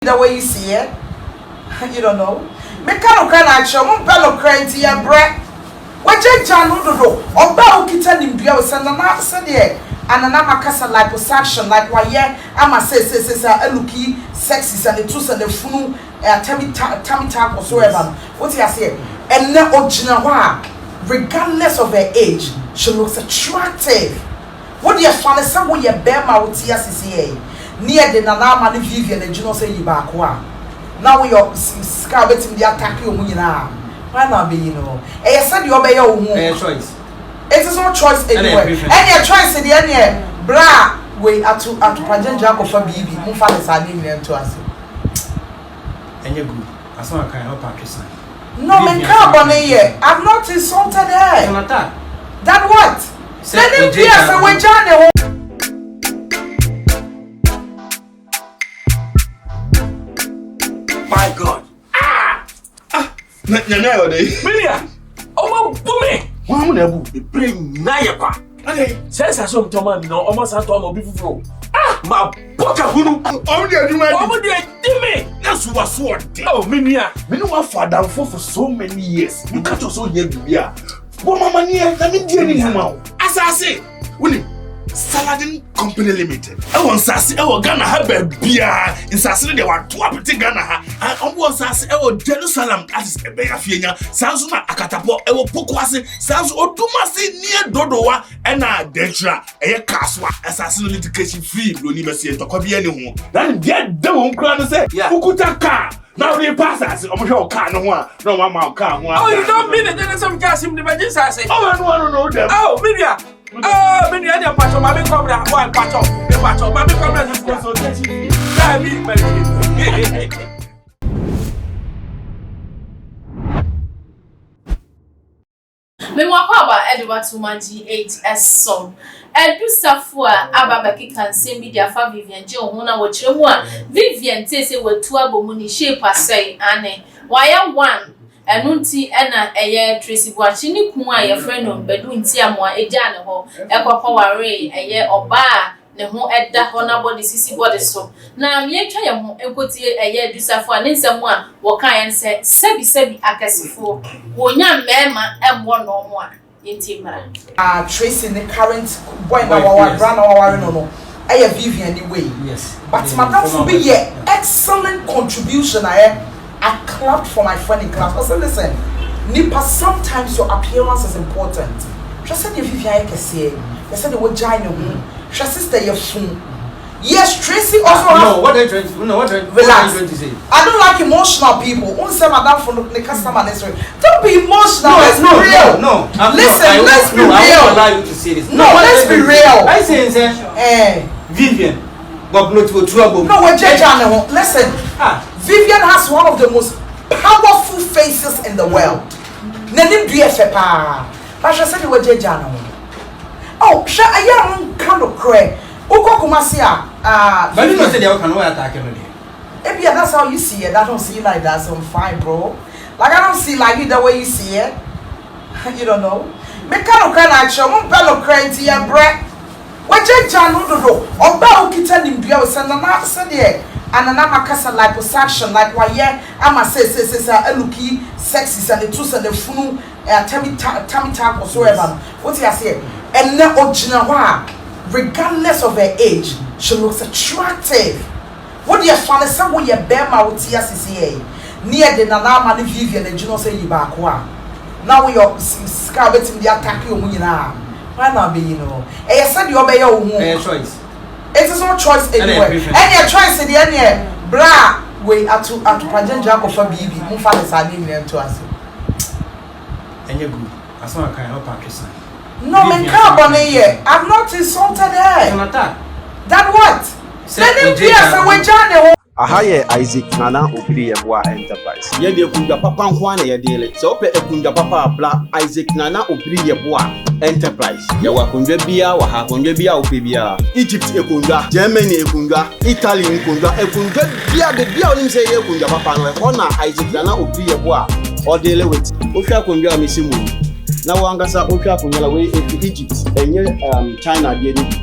The way you see it, you don't know. Mekano can actually, Mumpano cranty and bread. What you channel to do? Or bow kitten in Bio Sandana said, and an amakasa liposuction, like why, I'm a say, looky, sexy, and the two and the funu, tummy tap or so ever. What you say? And now, Ojinawa, regardless of her age, she looks attractive. What do you find? Somewhere you bear my TCA. Near the Nana and Vivian and Juno say you back one. Now we are scouting the attack you now. Why not be, you know? I said you obey your own choice. It is no choice anywhere. And your choice in the end, bra, we are to Pajan Jacob for BB, who fathers are named to us. And you're good. As long as I can help Pakistan. No, man, carbon here. I'm not insulted there. That what? Let him be as a way, Johnny. My God. Vivian. Oh, my Why would I be praying Nayapa? Says I saw Toman, no, almost at all be full. My poker, who only a human. What would you do me? That's what sword. Oh, Minia. We know what father for so many years. You can't also hear me. What my money, I mean, dear, as I say, Willie. Saladin Company Limited. I want Sassy, I will Ghana have a beer. In Sassy, there were 2 Ghana. And I want Sassy, I will Jerusalem, that is a bear Fiena, Sansuma Akatapo, I will Pokwasi, Sans Otumasi near Dodoa, and I Dentra, a Kaswa, assassin litigation free, Luniverse, to copy anyone. Then get the one crown and say, who could a car? Now they pass us, I'm sure car no one, no one car. Oh, you don't mean it, then some gas in the Majesty. Oh, I want to know them. Oh, Minia. Oh, many other parts of my come down one part of the part of my conference consultation. Me wakaba Edward Tumanji 8S song. Edu Safowaa ababaki kan se media fa Vivian je ho na wo kire mu a Vivian te se watu abomu ni shape asai ane. Waya one Enunti ena eye Tracy Buachi ni kun a ye friend no bedu nti amwa eja ne ho ekokọ ware eye oba ne ho eda ho na body sisi body so na me twa ye ho enkoti eye Edu Safowaa ne nsem a wo kan ye se sebi akasifo wonya mema ebo no mo a yenti mara Tracy the current boy na wa brand na wa no eye Vivian the way yes but madam for be ye excellent contribution I clapped for my friend in class. I said, listen, Nipa, sometimes your appearance is important. She said, if you can say, they said they were giant. She sister, your phone. Yes, Tracy also. No, what are you trying to say? I don't like emotional people. Only say madam for the customer necessary. Don't be emotional. Let's be real. No. Listen, let's be real. I won't allow you to say this. No, let's be real. I say, Vivian, but not for trouble. No, we're judging. Listen. Vivian has one of the most powerful faces in the world. Nanim BFPA. But she said you were judging. Oh, she I am kind of cray. Uko kumasia. But you know say they can no attack him. Maybe that's how you see it. I don't see it like that. So I'm fine, bro. Like I don't see like it the way you see it. You don't know. Mekano can actually mumpano cranty and bread. What you channel to do? Or bow kitten in Bio Sandana said and an amakasa liposuction, like why, I'm a say, looky, sexy, and the two and the funu, tummy tap or so ever. What you say? And now, Ojinawa, regardless of her age, she looks attractive. What do you find? Somewhere you bear my TCA near the Nana and Vivian and Juno say you back one. Now we are scouting the attack you now. Why not be, you know? I said you obey your own choice. It is no choice anywhere. And your choice in the end, bra, we are to Pajan Jacob for BB, who fathers are named to us. And you're good. As long as I can help Pakistan. No, man, carbon here. I'm not insulted there. That what? Let him be as a way, Johnny. Ahaye Isaac Nana Obiri Yeboa Enterprise. Yede kunja papa nkwane yedele. Se ope ekunja papa abla Isaac Nana Obiri Yeboa Enterprise. Yawa kunja bia wa ha kunja bia ope bia. Egypt ekunja, Germany ekunja, Italy ekunja bia de bia onim se ye kunja papa no e na Isaac Nana Obiri Yeboa odele with. Ofia kunja misimu. Na wangasa ofia kunja la we Egypt enye China de ni.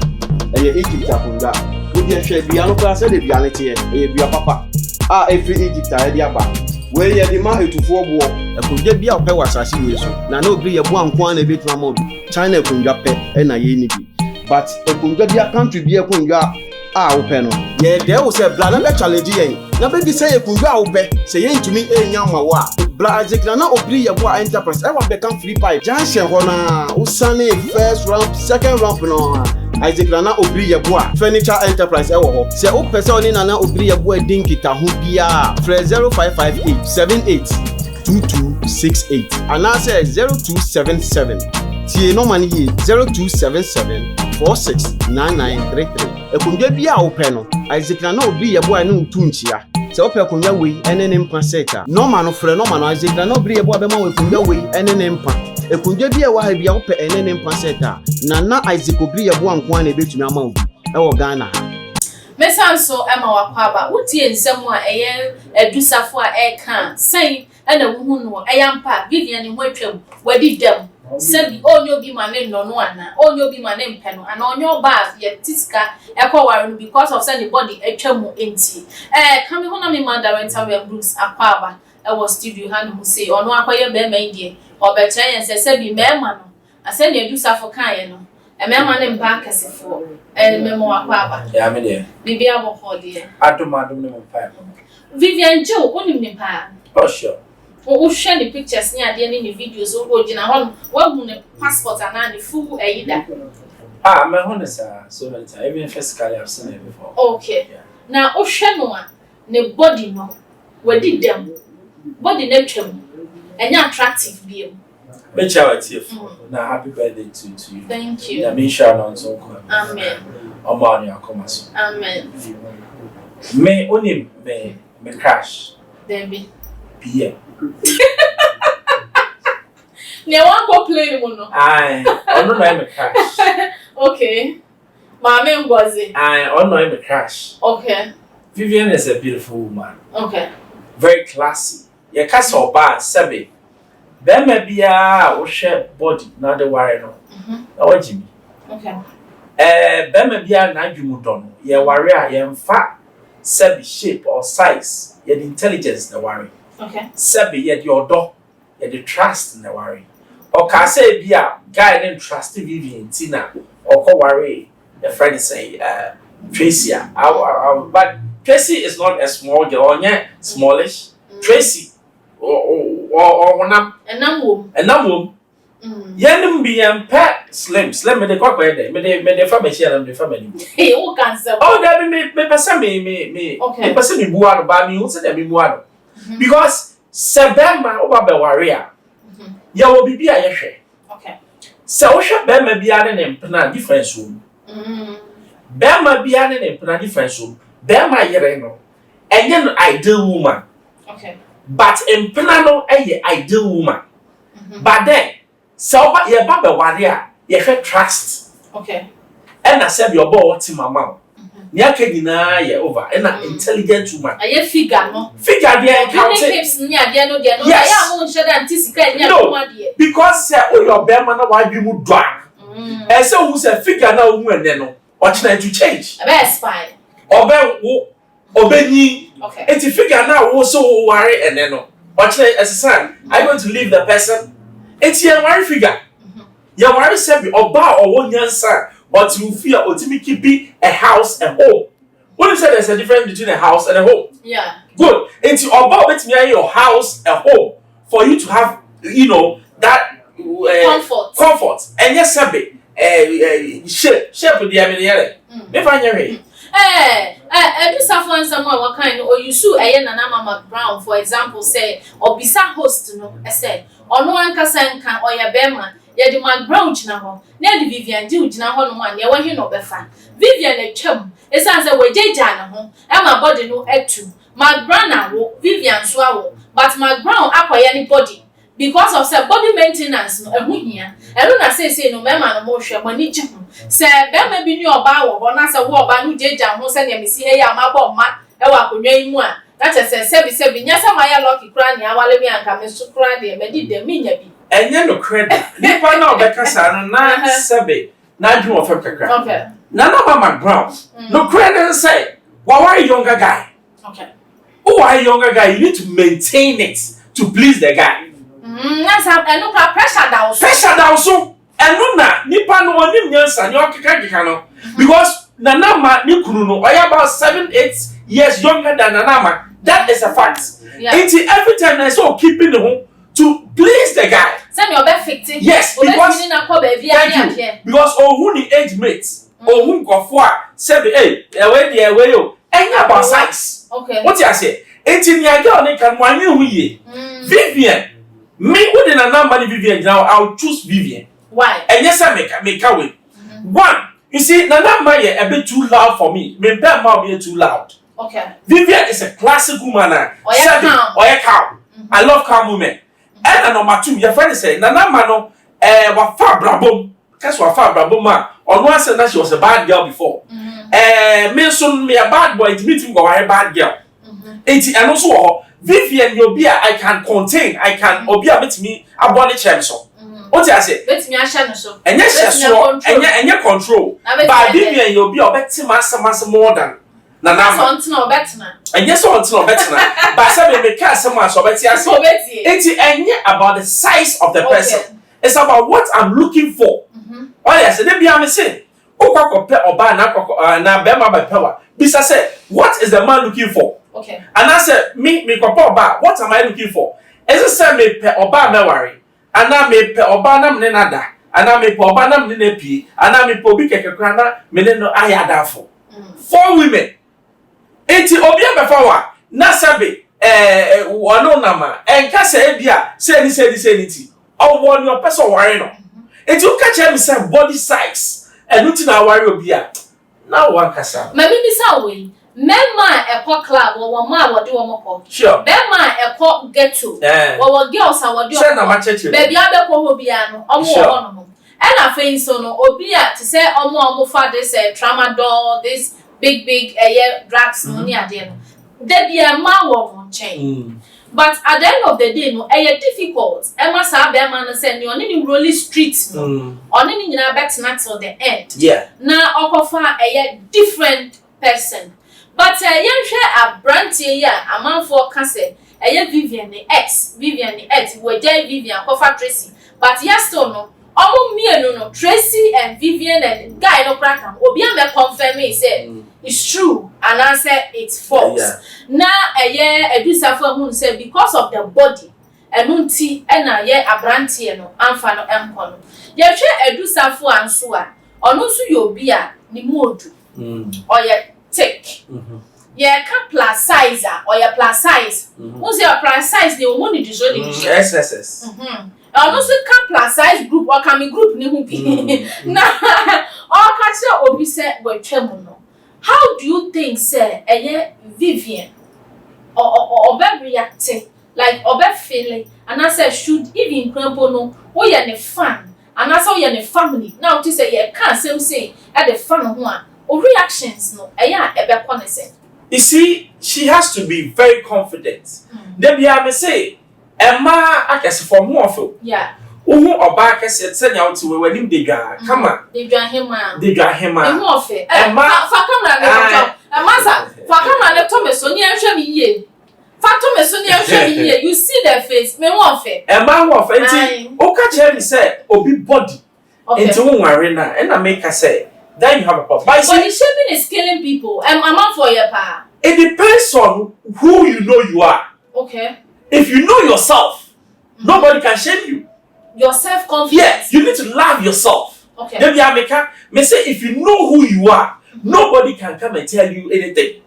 Eye Egypt akunja. We share bia no class de bia nete e bia papa every Egypt a yɛde aba wei yɛde ma etufoɔ boɔ akondwa bi a ɔpɛ wɔ asase wei so na obiri yɛboa nko a na ebetuma ma obi China akondwa pɛ ɛna yɛni bi but akondwa bi a country bi akondwa a wopɛ no yɛde wo sɛ bla na bɛ challenge yɛn na bɛbi sɛ akondwa a wopɛ sɛ yɛntumi enya ma wo a bla azekra na obiri yɛboa enterprise ɛwɔ bɛka free pipe junction hɔ na usane first round second round no Isaac Nana Obri Yeboa Furniture Enterprise ewo ho se o pese oni Nana Obri Yeboa din kita ho bia frɛ 0558 78 2268 ana se 0277 tie no man yi 0277 469933 ekundwa bia wo pɛ no Isaac Nana Obri Yeboa ne ntunchia se o pɛ kundwa wei ene ne mpa seta no man no frɛ no man Isaac Nana Obri Yeboa be ma wo kundwa wei ene ne mpa ekundwa bia wa ha bia wo pɛ ene ne mpa seta Nana Isaac Obri Yeboa nko na ebetumi ama obi ewo Ghana ha mesanso ema wakwaba wotie nsɛm a ɛyɛ adusafo a ɛka sɛn ɛna wuhu no ɛyampa Vivian ho atwam wadi dam sɛbi onyo bi ma ne no no ana onyo bi ma ne mpɛ no ana onyo ba yɛ tiska ɛkɔware no because of sɛ ne body atwam enti kame ho na me man director Bruce akwaba ɛwɔ studio ha no mu say ɔno akɔyɛ bɛɛma indie ɔbɛkyerɛ yɛn sɛ sɛbi mɛɛma no asɛ ne adusafo kan yɛ no emema ne mpa kasefo memo akwaba ya me de bibia bo hode adom ne mpa Vivian Joe onim ne pa oh sure wo hwe ne pictures ne ade ne videos wo gina ho wo hu ne passport ana ne full ayida me ho ne sa so many times even physically I've seen it before okay yeah. Na wo hwe no a ne body no wadi dem body na twam enya attractive biem me charity na happy birthday to you. Thank you. Na me share no so ko. Amen. Omo anu akoma so. Amen. Me onim me crash. Debbie. Bien. Ne wan go play mo no. Ai, ono na me crash. Okay. Mama Ngozi. Ai, ono na me crash. Okay. Vivian is a beautiful woman. Okay. Very classy. Ye ka so ba sebe. Bema bia wo hwe body na de ware no. Na wajimi. Okay. Bema bia na adwumu do no. Ye ware a ye mfa sebe shape or size. Ye the intelligence na ware. Okay. Sebe ye the odo, ye the trust na ware. O ka say bia guy dem trust Vivian Tina or ko ware. The friend say Tracy. But Tracy is not a small girl, onye smallish. Tracy or enam wom yenim bi empa slim me de kwakwa de me de fa machine am de fa mani eh o cancel oh that me pesa me okay pesa me bua no ba me who say me bua no because sebema oba be ware a ya wo bibia ye hwe okay se wo hwe bema bia ne mpena difference wo bema bia ne mpena difference wo bema yere no enye no ideal woman okay but impena no eye ideal woman but then so ye ba be ware a ye hwe trust okay and na say your boy what mama ni aka nyina ye over and na intelligent woman aye figure no figure there count hips ni ade no de no ya mo nche da antisika ni akoma de because say o your be man na wadwi mu dwa e say who say figure na o mu ene no o china to change be spy obe wo obenyi okay it's figure now wo so worry ene no o china as son I going to leave the person it's your worry figure your worry say be oba or one nyansa but you fear ultimately keep a house and home. What you say there's a difference between a house and a home? Yeah. Good. It's about let me your house and home for you to have that comfort. And yes, sabi shape with the ameniere. Me find your way. Do someone someone what kind or you sue Nana Mcbrown for example say or bisa host no I said or no one can or ya bema ya di Mcbrown gina ho na di Vivian di gina ho no man ya wahi no befa Vivian atwam esanse we jeja na ho e ma body no etu Mcbrown na wo Vivian so awo but Mcbrown akoya ni body because of say body maintenance no ehu hia elu na say no mema no mo hwe mani gye ho say bema bi ni oba wo ho na say wo oba no jeja ho say ne mesi he ya mabọ ma e wa konwa yi mu a that say sebi nya say my lucky kra ni awale mi anka me so kra de me di de mi nya bi enye no credit nipa na obeka sa na sebi na adwuma of kakra okay na Mcbrown no credit say why younger guy okay who are a younger guy, you need to maintain it to please the guy. No pressure down. Pressure down so. And no na nipa no onim nyansa ni okeka no because nanama ni kunu no oya about 7-8 years younger than nanama. That is a fact. Yeah. Every time I saw keeping the home to please the guy. Send your best ficting. Yes, because who the age mates or who go for say hey away yo any about size. Okay. What you say? 18 year girl they can one you Vivian. Me who the number Vivian now I'll choose Vivian. Why? And yes I make away. One, you see Nana a bit too loud for me. Me be too loud. Okay. Vivian is a classic woman. Or a cow. I love calm women. And number 2, your friend say, Nana Mano, wa far brabom. Guess what far brabom man. On one said that she was a bad girl before. Me soon me a bad boy, meeting go a bad girl. And also, Vivian, you'll be I can contain, I can obia with me a body champion. What I say? Let me ask so. And yes, so and your control. But Vivian, you'll be a better master more than. Nana, no better. And yes, no better. But some may cast someone so better. It's about the size of the person. It's about what I'm looking for. Oh yes, they be am say. O compare oba na bema by power. Bisa say, what is the man looking for? Okay. And I said, me compare oba. What am I looking for? Is it say me pe oba me worry? And I me pe oba na me nada. And I me pe oba na me ne pi. And I me pe obi kekekra na me ne no ayada for. 4 women. Enti obi abefawa na sabe wono nama enka se bia se ni ti owo ni opeso worry no enti o ka che me say body size enu ti na worry obi a na wan kasa ma bi sa we mema ekọ club wo ma wo de wo moko sure mema ekọ ghetto wo girls a wo de o na ma cheche baby abekọ ho bia no omo wo no and afei so no obi a te say omo fa this tramadol this big drugs no ni ade no there be a man wo chain but at the end of the day no difficult e ma sa be man no say ni oni ni rolling street no oni ni nyina bet na till the end yeah na okofa different person but yenhwe abrantie ya amanfo ka say Vivian the ex we dey Vivian kofa Tracy but yes still no omo mienu no Tracy and Vivian and guy no crack am obi am confirm me say it's true and I say it's false. Yeah. Na edusafo hu say because of the body enunti na abrantie no amfa no enko no. Ye hwe edusafo anso a ono so ye obi a ni modu. Or ye thick. Ye ka plus size or ye plus size. Who say plus size dey omo ni diso di. SSS. Ono so ka plus size group or kami group ni hu bi. Na o ka se obi se we twem no. How do you think say Vivian or be reacting like or be feeling and I say should even crumble no o ye ne fan and I saw ye ne family now to say ye can same say at the fan ho a o reactions no e be konese. You see, she has to be very confident. There be am say Emma akese for more for yeah Uhu oba kese tsenya uti we nim de dwa kama de dwa hema ehu ofe fa camera le to amasa fa camera le to me so ni ehwe mi yie fa to me so ni ehwe mi yie you see the face me hu ofe hu ofe enti o ka che mi say obi body enti wo nware na and I make her say then you have a problem but the shaming is killing people am for your pa it depends on who you know you are. Okay, if you know yourself nobody can shame you. Your self-confidence. Yes, you need to love yourself. Okay. Then me say if you know who you are, nobody can come and tell you anything.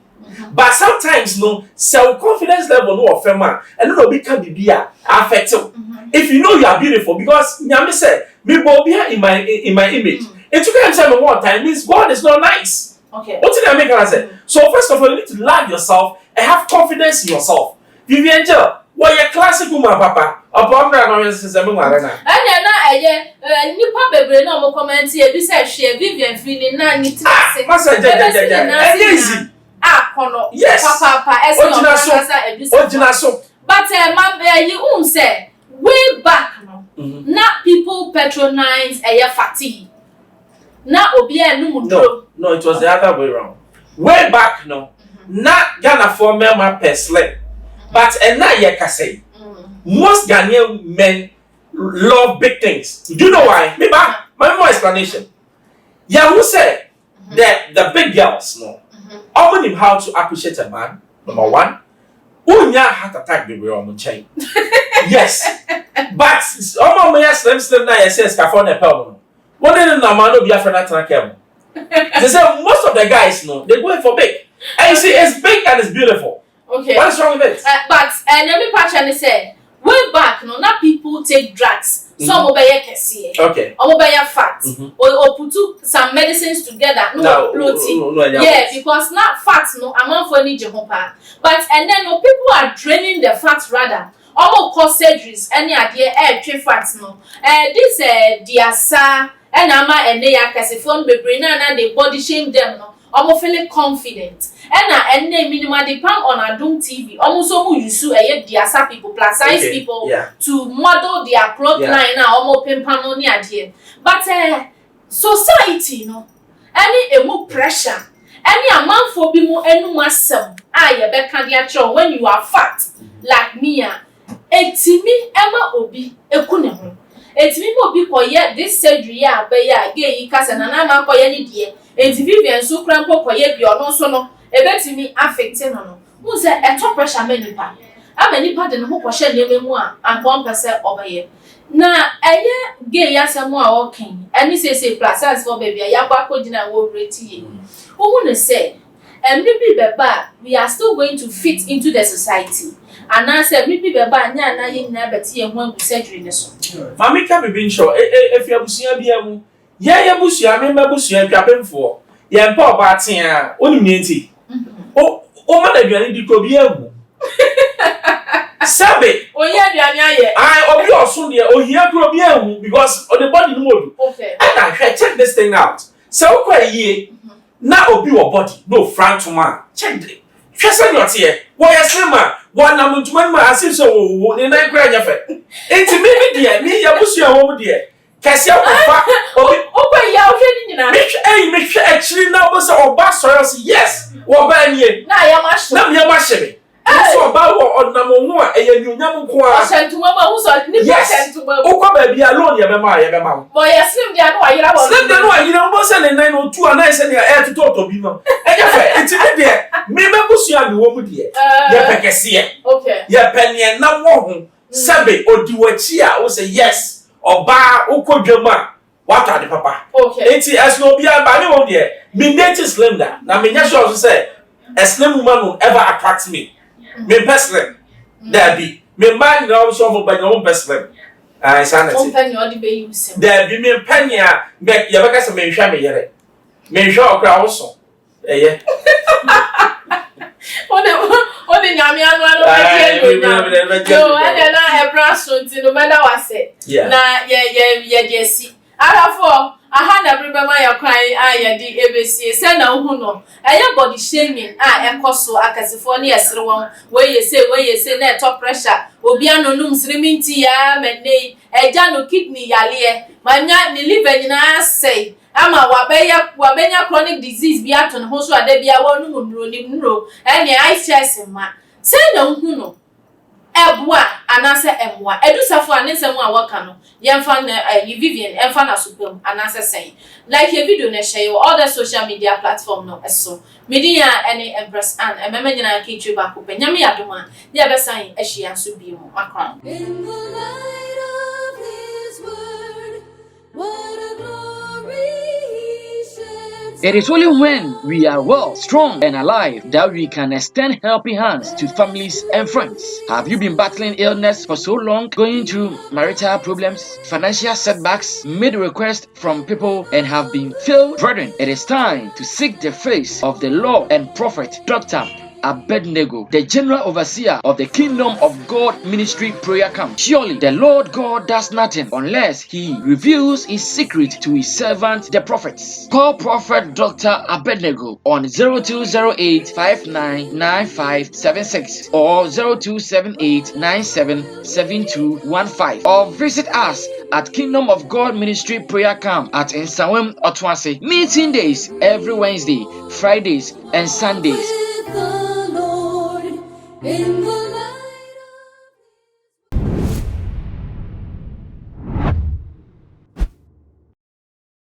But sometimes no self-confidence level no of man and no be can be affected. If you know you are beautiful because nyame say me bo be in my image. It took him say one time means God is not nice. Okay. What did I make her say? So first of all you need to love yourself and have confidence in yourself. Vivian what your classic woman papa upon no sense me ware na nipa bebre na mo comment e bi say hwe Vivian feeling na ni trase masa easy kono yes papa ojina so but you say way back no na people patronize fatigue na obi enu mudro no it was the other way around way back no not Ghana for mema per slim. But and now you can say most Ghanaian men love big things. Do you know why? Maybe my more explanation. Yeah, who said that the big girls know only how to appreciate a man, number one. Unya heart attack baby on chain. Yes. But all my slim now says California Pelmo. One day no man no be a friend at they say most of the guys know they're going for big. And you see it's big and it's beautiful. Okay. What is wrong with it? But let me partially say way back, no, not people take drugs. Some obey kesi. Okay. Obey fat. Or put some medicines together. No, bloating. Yeah, because not fat. No, amount for any Jehovah. But and then no people are draining the fat rather. Almost cause surgeries. Any idea? Fat no. This diasa and ama and they are casifon be brain and they body shame them no. Almost feeling confident. And then minimum depend on Adum TV. Almost so you sue diasa people, plus size people to model their cloth line now, almost pimpano near here. But society, no, any emo pressure, any amount for be more enumasum. When you are fat, like me, etimi Emma Obi, ekunemu. Etimi Obi for yet this surgery, gay, cousin, and I'm for any dear. And Vivian so crampo for ye be or no sono. Ebeti mi affecting no. Who say a top pressure many pa. A many pa den ho kwhye neme mu a anko mpese obaye. Na eye gay yasem a working. Ani say plus as for baby ya kwa kodina wo reti ye. Who no say maybe beba we are still going to fit into the society. And I said maybe beba nya na ye na beti ye ho surgery ne so. Mami ka be bin sure if you abusia bia mu. Ya busia me mabusia twapemfo. Ye mpa obaten a oni mienti. O ma da duane di ko bi agu. Sabe. O ye duane aye. Obi oso de o hia ko bi agu because on the body no modu. Okay. And check this thing out. So kwa yie na obi wo body no front man. Check it. Hwese no te wo ye sema wo na muntuma ma asem so wo ne na kwa nya fe. Enti me de me ya busu ya wo de. Kese ofa obi ya o hwe ni nyina. Me hwe actually na wo se oba sorry yes. Wo ba nie. Na ya ma hwe. Na me ya ma hwe. So ba wo odnamo hu a eya nyunyam ko a. Osentuma ma hu so ni osentuma. Ukwa ba bia loan ya be ma. Bo ya slim dia no ayira bo. Slim dia no ayira bo se ne nan no tu ana se ne e to bi no. Eja fe enti me de me mebusu a me wo mu de. Ya pekese. Okay. Ya penie na wo hu. Sabe odiwachi a wo say yes. Oba ukodwama wata de papa. Okay. Enti as no bia ba me wo de. Me native slender. Na me nya sure say a slim woman will ever attract me. Me person there be me man now so for by your person sanity company or the be use there be me panya me ya baka se me hwa me yere me hwa okra wo so eye o de nyame anu no and na e bra so nti no matter what say na ye de si arafo aha na breba ya kwan ya di ebesi se na hu no eye body shaming ekoso akasifo na yesere won we say na top pressure obi anonum siriminti ya menei eja no kidney yale manya ni liver nyina say ama wabenya chronic disease bi ato ne ho so ada bia wonu nuro ene ICS ma se na hu no ebua anase emwa edusafo anesem a waka no yemfa na Vivian emfa na supem anase sen like a video na share all the social media platform no eso media any empress and emema nyina ka itwe ba ko nyame yadoma ya besan ehia so bi mu makran in the light of his word what a glory. It is only when we are well, strong, and alive that we can extend helping hands to families and friends. Have you been battling illness for so long, going through marital problems, financial setbacks, made requests from people, and have been failed? Brethren, it is time to seek the face of the Lord and Prophet Dr. Abednego, the general overseer of the Kingdom of God Ministry Prayer Camp. Surely the Lord God does nothing unless he reveals his secret to his servant the prophets. Call Prophet Dr. Abednego on 0208-599576 or 0278-977215 or visit us at Kingdom of God Ministry Prayer Camp at Nsawam Otwase. Meeting days every Wednesday, Fridays and Sundays. In